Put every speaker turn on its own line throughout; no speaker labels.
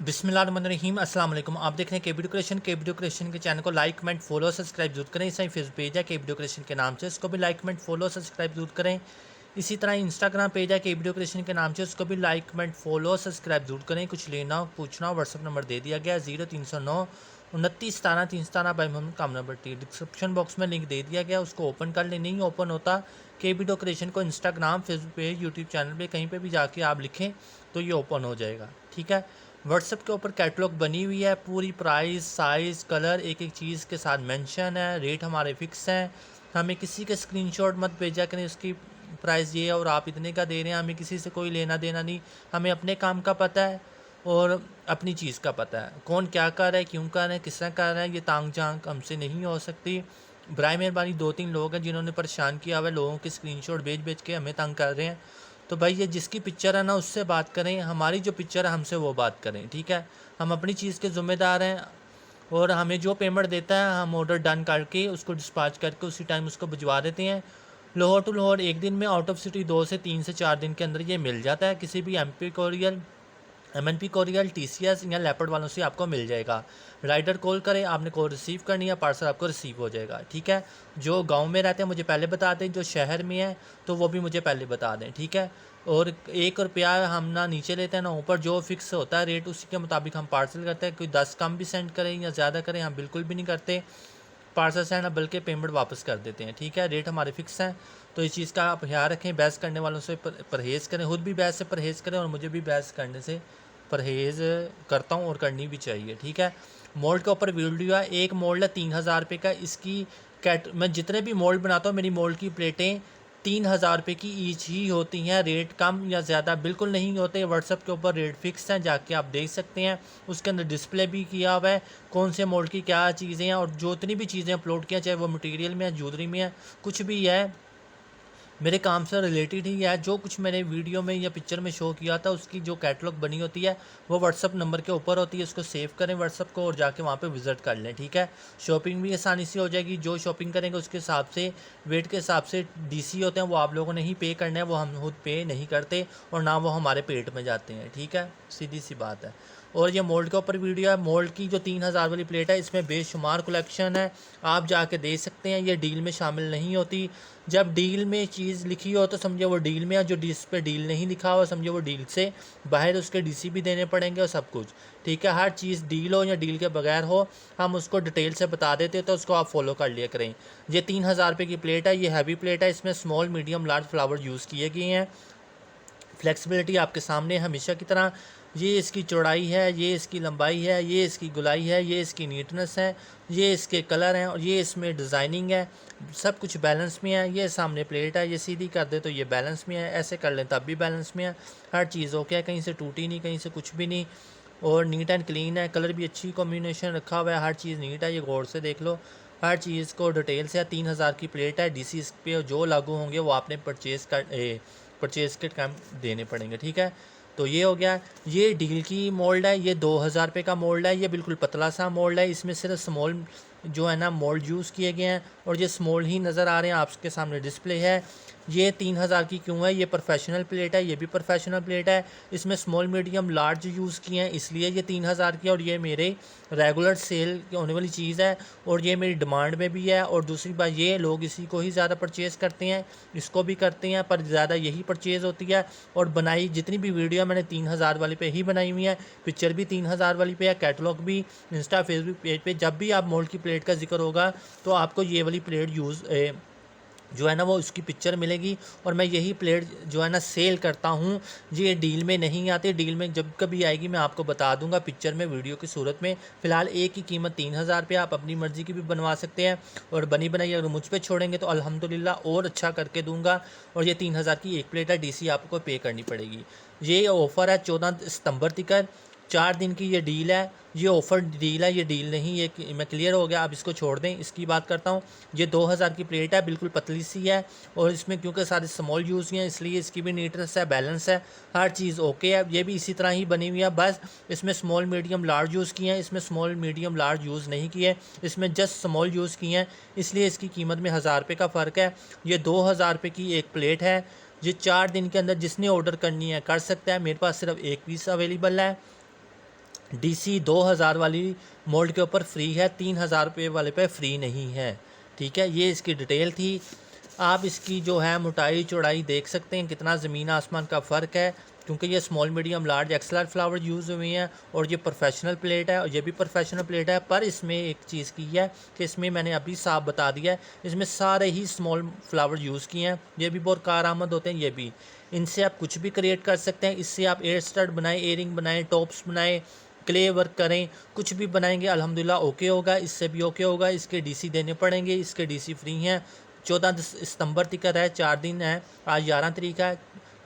बिस्मिल्लाहिर्रहमानिर्रहीम अस्सलाम वालेकुम। आप देख रहे हैं केबी क्रिएशन के चैनल को लाइक कमेंट फॉलो सब्सक्राइब जरूर करें। इस फेसबुक पेज है केबी क्रिएशन के नाम से, उसको भी लाइक कमेंट फॉलो सब्सक्राइब जरूर करें। इसी तरह इंस्टाग्राम पेज है केबी क्रिएशन के नाम से, उसको भी लाइक कमेंट फॉलो सब्सक्राइब जरूर करें। कुछ लेना हो पूछना हो व्हाट्सअप नंबर दे दिया गया है 0309 29 17 317 बाई मोहम्मद कामना भट्टी। डिस्क्रिप्शन बॉक्स में लिंक दे दिया गया, उसको ओपन कर ले। नहीं ओपन होता केबी क्रिएशन को Instagram Facebook page YouTube channel पे कहीं पे भी जाके आप लिखें तो ये ओपन हो जाएगा। ठीक है। व्हाट्सएप के ऊपर कैटलॉग बनी हुई है, पूरी प्राइस साइज़ कलर एक एक चीज़ के साथ मेंशन है। रेट हमारे फिक्स हैं। हमें किसी के स्क्रीनशॉट मत भेजा करें उसकी प्राइस ये है और आप इतने का दे रहे हैं। हमें किसी से कोई लेना देना नहीं। हमें अपने काम का पता है और अपनी चीज़ का पता है। कौन क्या कर रहा है, क्यों कर रहा है, किस तरह कर रहा है, ये तांग झांक हमसे नहीं हो सकती। बराए मेहरबानी 2-3 लोग हैं जिन्होंने परेशान किया हुआ है, लोगों के स्क्रीनशॉट भेज भेज के हमें तंग कर रहे हैं। तो भाई ये जिसकी पिक्चर है ना उससे बात करें, हमारी जो पिक्चर है हमसे वो बात करें। ठीक है। हम अपनी चीज़ के ज़िम्मेदार हैं और हमें जो पेमेंट देता है हम ऑर्डर डन करके उसको डिस्पैच करके उसी टाइम उसको भिजवा देते हैं। लाहौर टू लाहौर एक दिन में, आउट ऑफ सिटी 2 से 3 से 4 दिन के अंदर ये मिल जाता है। किसी भी MP courier MNP chorial TCS या लेपर्ड वालों से आपको मिल जाएगा। राइडर कॉल करें, आपने कॉल रिसीव करनी है, पार्सल आपको रिसीव हो जाएगा। ठीक है। जो गांव में रहते हैं मुझे पहले बता दें, जो शहर में है तो वो भी मुझे पहले बता दें। ठीक है। और 1 रुपया हम ना नीचे लेते हैं ना ऊपर, जो फिक्स होता है रेट उसी के मुताबिक हम पार्सल करते हैं। कोई 10 कम भी सेंड करें या ज़्यादा करें हम बिल्कुल भी नहीं करते पार्सल सेंड, बल्कि पेमेंट वापस कर देते हैं। ठीक है। रेट हमारे फिक्स हैं, तो इस चीज़ का आप ख्याल रखें। बहस करने वालों से परहेज़ करें, खुद भी बहस से परहेज़ करें और मुझे भी बहस करने से परहेज़ करता हूँ और करनी भी चाहिए। ठीक है। मोल्ड के ऊपर वीडियो है, एक मोल्ड है 3000 रुपये का। इसकी मैं जितने भी मोल्ड बनाता हूँ मेरी मोल्ड की प्लेटें 3000 रुपये की ईच ही होती हैं। रेट कम या ज़्यादा बिल्कुल नहीं होते। व्हाट्सअप के ऊपर रेट फिक्स हैं, जाके आप देख सकते हैं। उसके अंदर डिस्प्ले भी किया हुआ है कौन से मोल्ड की क्या चीज़ें हैं, और जो इतनी भी चीज़ें अपलोड किया चाहे वो मटेरियल में है, ज्वेलरी में है, कुछ भी है मेरे काम से रिलेटेड ही है। जो कुछ मैंने वीडियो में या पिक्चर में शो किया था उसकी जो कैटलॉग बनी होती है वो व्हाट्सअप नंबर के ऊपर होती है। उसको सेव करें व्हाट्सअप को और जाके वहाँ पे विज़िट कर लें। ठीक है। शॉपिंग भी आसानी से हो जाएगी। जो शॉपिंग करेंगे उसके हिसाब से वेट के हिसाब से डीसी होते हैं, वो आप लोगों ने ही पे करना है, वो हम खुद पे नहीं करते और ना वो हमारे पेट में जाते हैं। ठीक है। सीधी सी बात है। और ये मोल्ड के ऊपर वीडियो है। मोल्ड की जो 3000 वाली प्लेट है इसमें बेशुमार कलेक्शन है, आप जाके देख सकते हैं। ये डील में शामिल नहीं होती। जब डील में चीज़ लिखी हो तो समझे वो डील में है, जो जिस पे डील नहीं लिखा हुआ समझे वो डील से बाहर, उसके डीसी भी देने पड़ेंगे और सब कुछ। ठीक है। हर चीज़ डील हो या डील के बगैर हो हम उसको डिटेल से बता देते हैं, तो उसको आप फॉलो कर लिया करें। ये 3000 रुपये की प्लेट है, ये हैवी प्लेट है। इसमें small medium large flower use किए गए हैं। फ्लेक्सिबिलिटी आपके सामने हमेशा की तरह। ये इसकी चौड़ाई है, ये इसकी लंबाई है, ये इसकी गुलाई है, ये इसकी नीटनेस है, ये इसके कलर हैं और ये इसमें डिज़ाइनिंग है। सब कुछ बैलेंस में है। ये सामने प्लेट है, ये सीधी कर दे तो ये बैलेंस में है, ऐसे कर लें तब भी बैलेंस में है। हर चीज़ ओके है, कहीं से टूटी नहीं, कहीं से कुछ भी नहीं, और नीट एंड क्लीन है। कलर भी अच्छी कॉम्बिनेशन रखा हुआ है, हर चीज़ नीट है। ये गौर से देख लो, हर चीज़ को डिटेल से। 3000 की प्लेट है। डीसी इस पे जो लागू होंगे वो आपने परचेज़ के टाइम देने पड़ेंगे। ठीक है। तो ये हो गया। ये डील की मोल्ड है, ये 2000 रुपये का मोल्ड है। ये बिल्कुल पतला सा मोल्ड है, इसमें सिर्फ स्मॉल जो है ना मोल्ड यूज़ किए गए हैं और ये स्मॉल ही नज़र आ रहे हैं। आपके सामने डिस्प्ले है। ये 3000 की क्यों है? ये प्रोफेशनल प्लेट है, ये भी प्रोफेशनल प्लेट है। इसमें स्मॉल मीडियम लार्ज यूज़ किए हैं इसलिए ये 3000 की है। और ये मेरे रेगुलर सेल होने वाली चीज़ है और ये मेरी डिमांड में भी है। और दूसरी बात, ये लोग इसी को ही ज़्यादा परचेज़ करते हैं, इसको भी करते हैं पर ज़्यादा यही परचेज़ होती है। और बनाई जितनी भी वीडियो मैंने 3000 वाली पे ही बनाई हुई है, पिक्चर भी 3000 वाली पे है, कैटलॉग भी इंस्टा फेसबुक पेज पे। जब भी आप मोल्ड की प्लेट का जिक्र होगा तो आपको ये वाली प्लेट जो है ना वो उसकी पिक्चर मिलेगी। और मैं यही प्लेट जो है ना सेल करता हूँ। ये डील में नहीं आती, डील में जब कभी आएगी मैं आपको बता दूंगा पिक्चर में वीडियो की सूरत में। फ़िलहाल एक की कीमत 3000 रुपये, आप अपनी मर्ज़ी की भी बनवा सकते हैं और बनी बनाई अगर मुझ पर छोड़ेंगे तो अल्हम्दुलिल्लाह और अच्छा करके दूंगा। और ये 3000 की एक प्लेट है, डीसी आपको पे करनी पड़ेगी। ये ऑफ़र है 14 सितंबर तक, 4 दिन की ये डील है। ये ऑफ़र डील है, ये डील नहीं। ये मैं क्लियर हो गया, आप इसको छोड़ दें। इसकी बात करता हूँ। ये 2000 की प्लेट है, बिल्कुल पतली सी है और इसमें क्योंकि सारे स्मॉल यूज़ किए हैं इसलिए इसकी भी नीटनेस है, बैलेंस है, हर चीज़ ओके है। ये भी इसी तरह ही बनी हुई है, बस इसमें स्मॉल मीडियम लार्ज यूज़ किए हैं, इसमें स्मॉल मीडियम लार्ज यूज़ नहीं किए, इसमें जस्ट स्मॉल यूज़ किए हैं, इसलिए इसकी कीमत में 1000 रुपये का फ़र्क है। ये 2000 रुपये की एक प्लेट है। ये 4 दिन के अंदर जिसने ऑर्डर करनी है कर सकता है। मेरे पास सिर्फ एक पीस अवेलेबल है। DC 2000 वाली मोल्ड के ऊपर फ्री है, 3000 रुपये वाले पे फ्री नहीं है। ठीक है, ये इसकी डिटेल थी। आप इसकी जो है मोटाई चौड़ाई देख सकते हैं, कितना ज़मीन आसमान का फ़र्क है, क्योंकि ये small medium large XLR flower use हुए हैं और ये प्रोफेशनल प्लेट है और ये भी प्रोफेशनल प्लेट है। पर इसमें एक चीज़ की है कि इसमें मैंने अभी साफ बता दिया है, इसमें सारे ही स्मॉल फ्लावर यूज़ किए हैं। ये भी बहुत कारआमद होते हैं, ये भी। इनसे आप कुछ भी क्रिएट कर सकते हैं। इससे आप एयर स्टड बनाएं, एयरिंग बनाएं, टॉप्स बनाएं, क्ले वर्क करें, कुछ भी बनाएंगे अल्हम्दुलिल्लाह ओके होगा। इससे भी ओके होगा। इसके DC देने पड़ेंगे, इसके DC फ्री हैं। 14 सितंबर तक है, 4 दिन है, आज 11 तारीख है,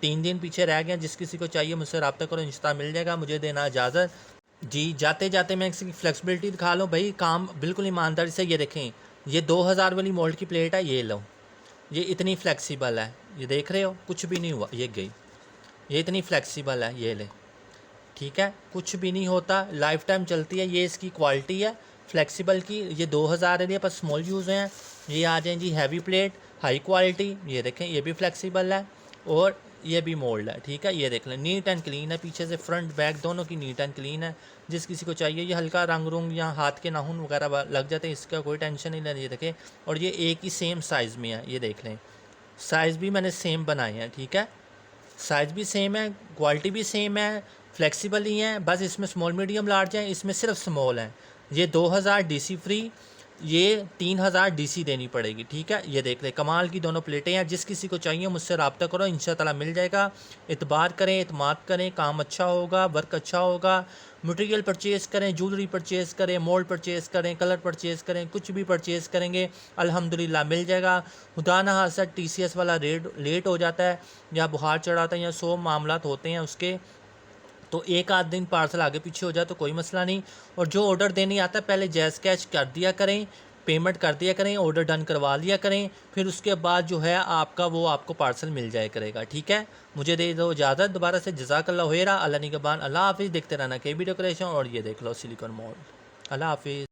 3 दिन पीछे रह गए। जिस किसी को चाहिए मुझसे रब्ता करो, इंशाल्लाह मिल जाएगा। मुझे देना इजाज़त जी। जाते जाते मैं इसकी फ्लेक्सिबिलिटी दिखा लूँ भाई, काम बिल्कुल ईमानदारी से। ये देखें, ये 2000 वाली मोल्ड की प्लेट है, ये लो, ये इतनी फ्लेक्सिबल है, ये देख रहे हो, कुछ भी नहीं हुआ, ये गई, ये इतनी फ्लेक्सिबल है, ये ले। ठीक है, कुछ भी नहीं होता, लाइफ टाइम चलती है। ये इसकी क्वालिटी है फ्लेक्सिबल की। ये 2000 है, पर स्मॉल यूज़ हैं। ये आ जाए जी हैवी प्लेट, हाई क्वालिटी। ये देखें, ये भी फ्लेक्सिबल है और ये भी मोल्ड है। ठीक है, ये देख लें, नीट एंड क्लीन है, पीछे से फ्रंट बैक दोनों की नीट एंड क्लीन है। जिस किसी को चाहिए, ये हल्का रंग रुंग या हाथ के नाखून वगैरह लग जाते हैं, इसका कोई टेंशन नहीं लेना। ये देखें, और ये एक ही सेम साइज़ में है, ये देख लें, साइज़ भी मैंने सेम बनाए हैं। ठीक है, साइज़ भी सेम है, क्वालिटी भी सेम है, फ्लेक्सिबल ही है। बस इसमें स्मॉल मीडियम लार्ज है, इसमें सिर्फ स्मॉल है। ये 2000 DC फ्री, ये 3000 DC देनी पड़ेगी। ठीक है, ये देख ले, कमाल की दोनों प्लेटें हैं। जिस किसी को चाहिए मुझसे रब्ता करो, इंशाअल्लाह मिल जाएगा। इतबार करें, इतमाद करें, काम अच्छा होगा, वर्क अच्छा होगा। मटेरियल परचेज़ करें, ज्वेलरी परचेज़ करें, मोल्ड परचेज़ करें, कलर परचेज़ करें, कुछ भी परचेज़ करेंगे अल्हम्दुलिल्लाह मिल जाएगा। खुदा ना खास्ता TCS वाला रेट लेट हो जाता है या बुखार चढ़ाता है या 100 मामलात होते हैं उसके, तो एक आध दिन पार्सल आगे पीछे हो जाए तो कोई मसला नहीं। और जो ऑर्डर देने आता है पहले जैज़ कैश कर दिया करें, पेमेंट कर दिया करें, ऑर्डर डन करवा लिया करें, फिर उसके बाद जो है आपका वो आपको पार्सल मिल जाया करेगा। ठीक है, मुझे दे दो इजाज़त। दोबारा से जज़ाकल्लाह खैरा, अल्लाह निगहबान, अल्लाह हाफिज़। देखते रहना KB डेकोरेशन। और ये देख लो सिलिकॉन मॉल। अल्लाह हाफिज़।